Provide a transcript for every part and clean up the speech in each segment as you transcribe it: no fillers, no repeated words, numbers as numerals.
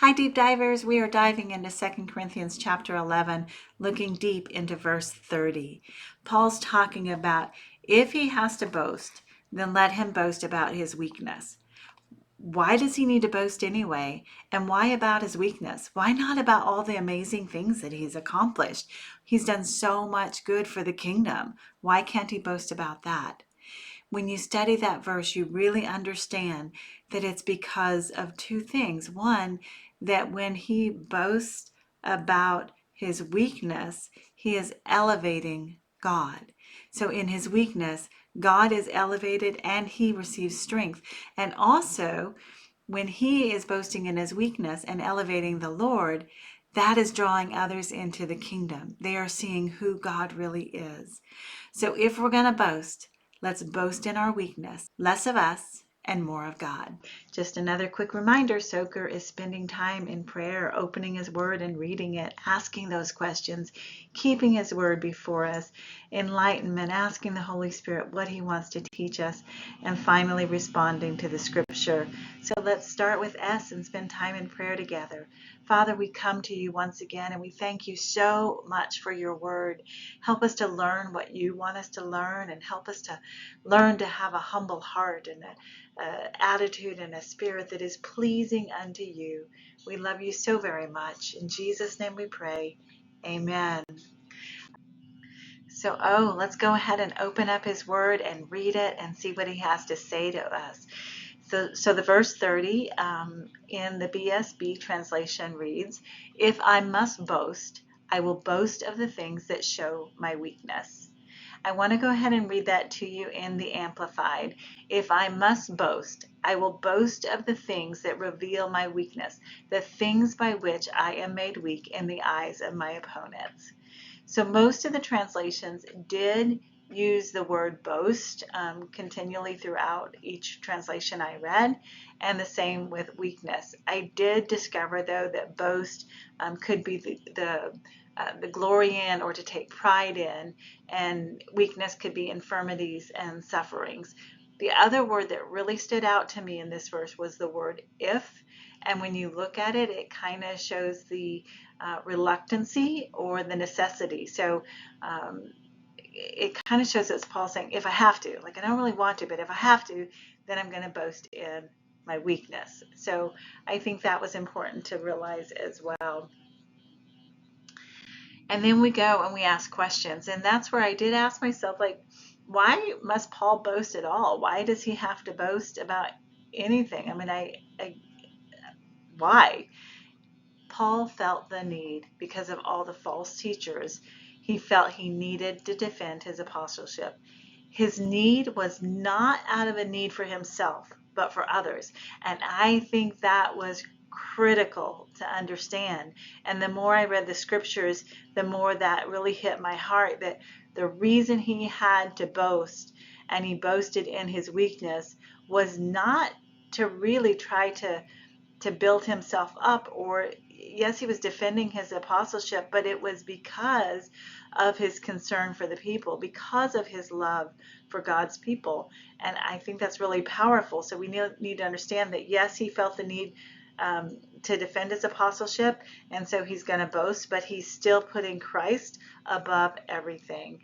Hi, deep divers. We are diving into 2 Corinthians chapter 11, looking deep into verse 30. Paul's talking about if he has to boast, then let him boast about his weakness. Why does he need to boast anyway? And why about his weakness? Why not about all the amazing things that he's accomplished? He's done so much good for the kingdom. Why can't he boast about that? When you study that verse, you really understand that it's because of two things. One, that when he boasts about his weakness, he is elevating God. So in his weakness, God is elevated and he receives strength. And also, when he is boasting in his weakness and elevating the Lord, that is drawing others into the kingdom. They are seeing who God really is. So if we're going to boast, let's boast in our weakness, less of us and more of God. Just another quick reminder, Soaker is spending time in prayer, opening his word and reading it, asking those questions, keeping his word before us, enlightenment, asking the Holy Spirit what he wants to teach us, and finally responding to the scripture. So let's start with S and spend time in prayer together. Father, we come to you once again and we thank you so much for your word. Help us to learn what you want us to learn, and help us to learn to have a humble heart and an attitude and a spirit that is pleasing unto you. We love you so very much. In Jesus' name we pray. Amen. So, let's go ahead and open up his word and read it and see what he has to say to us. So the verse 30 in the BSB translation reads, "If I must boast, I will boast of the things that show my weakness." I want to go ahead and read that to you in the Amplified. "If I must boast, I will boast of the things that reveal my weakness, the things by which I am made weak in the eyes of my opponents." So most of the translations did use the word boast continually throughout each translation I read, and the same with weakness. I did discover, though, that boast could be the glory in or to take pride in, and weakness could be infirmities and sufferings. The other word that really stood out to me in this verse was the word if, and when you look at it, it kind of shows the reluctancy or the necessity. So it kind of shows it's Paul saying, if I have to, like I don't really want to, but if I have to, then I'm going to boast in my weakness. So I think that was important to realize as well. And then we go and we ask questions. And that's where I did ask myself, like, why must Paul boast at all? Why does he have to boast about anything? I mean, why? Paul felt the need because of all the false teachers. He felt he needed to defend his apostleship. His need was not out of a need for himself, but for others. And I think that was critical to understand. And the more I read the scriptures, the more that really hit my heart, that the reason he had to boast, and he boasted in his weakness, was not to really try to build himself up, or yes, he was defending his apostleship, but it was because of his concern for the people, because of his love for God's people. And I think that's really powerful. So we need to understand that yes, he felt the need to defend his apostleship, and so he's going to boast, but he's still putting Christ above everything.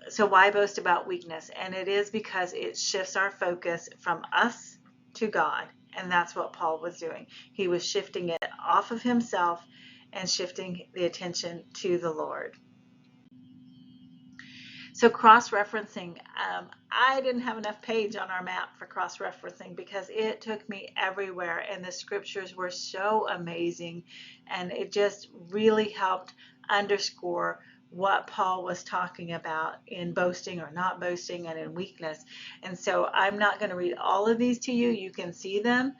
So why boast about weakness? And it is because it shifts our focus from us to God. And that's what Paul was doing. He was shifting it off of himself and shifting the attention to the Lord. So cross-referencing, I didn't have enough page on our map for cross-referencing because it took me everywhere, and the scriptures were so amazing, and it just really helped underscore what Paul was talking about in boasting or not boasting and in weakness. And so I'm not going to read all of these to you. You can see them,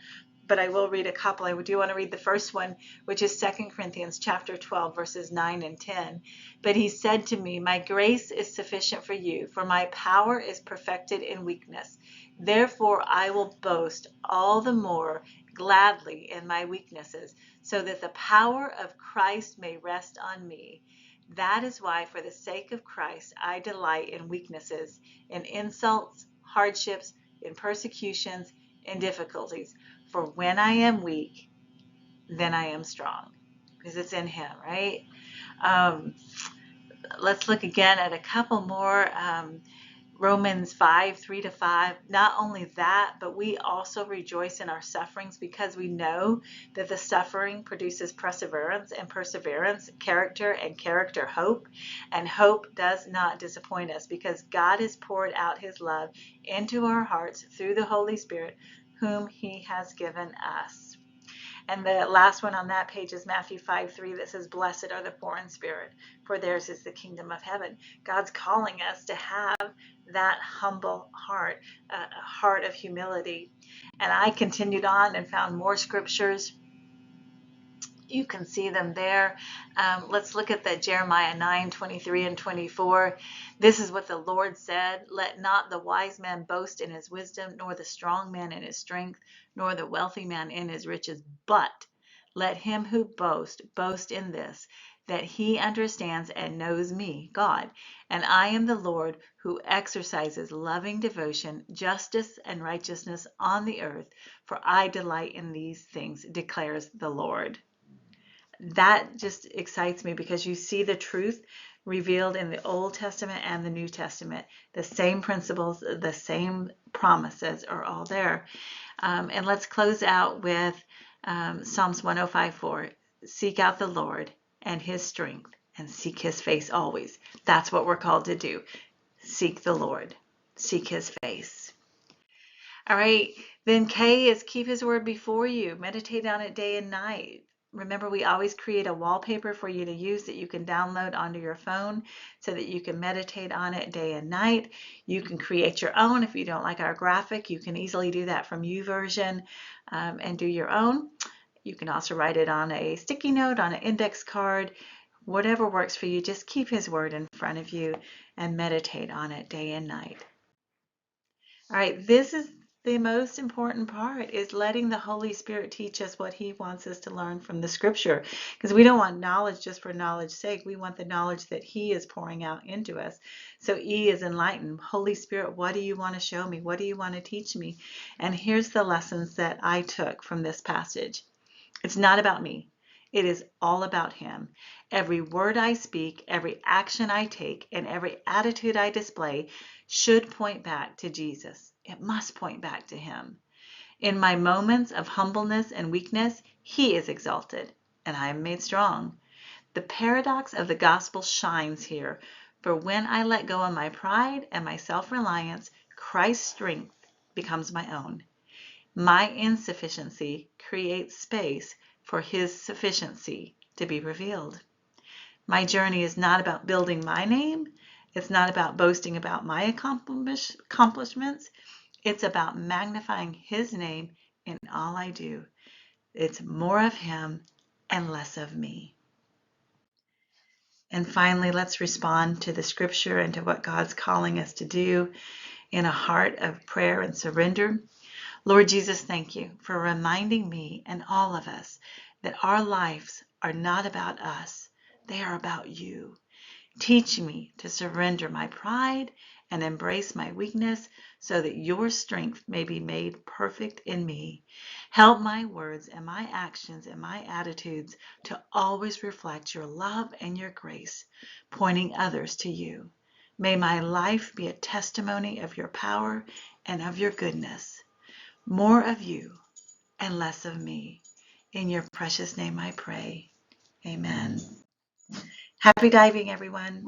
but I will read a couple. I do want to read the first one, which is 2 Corinthians chapter 12, verses 9 and 10. "But he said to me, my grace is sufficient for you, for my power is perfected in weakness. Therefore I will boast all the more gladly in my weaknesses, so that the power of Christ may rest on me. That is why, for the sake of Christ, I delight in weaknesses, in insults, hardships, in persecutions, in difficulties. For when I am weak, then I am strong, because it's in him, right? Um, let's look again at a couple more. Romans 5:3-5. Not only that, but we also rejoice in our sufferings because we know that the suffering produces perseverance, and perseverance, character, and character, hope. And hope does not disappoint us because God has poured out his love into our hearts through the Holy Spirit, whom he has given us. And the last one on that page is Matthew 5:3 that says, "Blessed are the poor in spirit, for theirs is the kingdom of heaven." God's calling us to have that humble heart, a heart of humility. And I continued on and found more scriptures. You can see them there. Let's look at that Jeremiah 9:23-24. This is what the Lord said: "Let not the wise man boast in his wisdom, nor the strong man in his strength, nor the wealthy man in his riches. But let him who boasts boast in this, that he understands and knows me, God, and I am the Lord, who exercises loving devotion, justice, and righteousness on the earth. For I delight in these things, declares the Lord." That just excites me because you see the truth revealed in the Old Testament and the New Testament. The same principles, the same promises are all there. And let's close out with Psalms 105:4. Seek out the Lord and his strength and seek his face always. That's what we're called to do. Seek the Lord, seek his face. All right, then K is keep his word before you. Meditate on it day and night. Remember, we always create a wallpaper for you to use that you can download onto your phone so that you can meditate on it day and night. You can create your own. If you don't like our graphic, you can easily do that from YouVersion and do your own. You can also write it on a sticky note, on an index card, whatever works for you. Just keep his word in front of you and meditate on it day and night. All right, this is the most important part, is letting the Holy Spirit teach us what he wants us to learn from the scripture, because we don't want knowledge just for knowledge's sake. We want the knowledge that he is pouring out into us. So E is enlighten. Holy Spirit, what do you want to show me? What do you want to teach me? And here's the lessons that I took from this passage. It's not about me. It is all about him. Every word I speak, every action I take, and every attitude I display should point back to Jesus. It must point back to him. In my moments of humbleness and weakness, he is exalted, and I am made strong. The paradox of the gospel shines here, for when I let go of my pride and my self-reliance, Christ's strength becomes my own. My insufficiency creates space for his sufficiency to be revealed. My journey is not about building my name. It's not about boasting about my accomplishments. It's about magnifying his name in all I do. It's more of him and less of me. And finally, let's respond to the scripture and to what God's calling us to do in a heart of prayer and surrender. Lord Jesus, thank you for reminding me and all of us that our lives are not about us. They are about you. Teach me to surrender my pride and embrace my weakness so that your strength may be made perfect in me. Help my words and my actions and my attitudes to always reflect your love and your grace, pointing others to you. May my life be a testimony of your power and of your goodness. More of you and less of me. In your precious name I pray. Amen. Happy diving, everyone.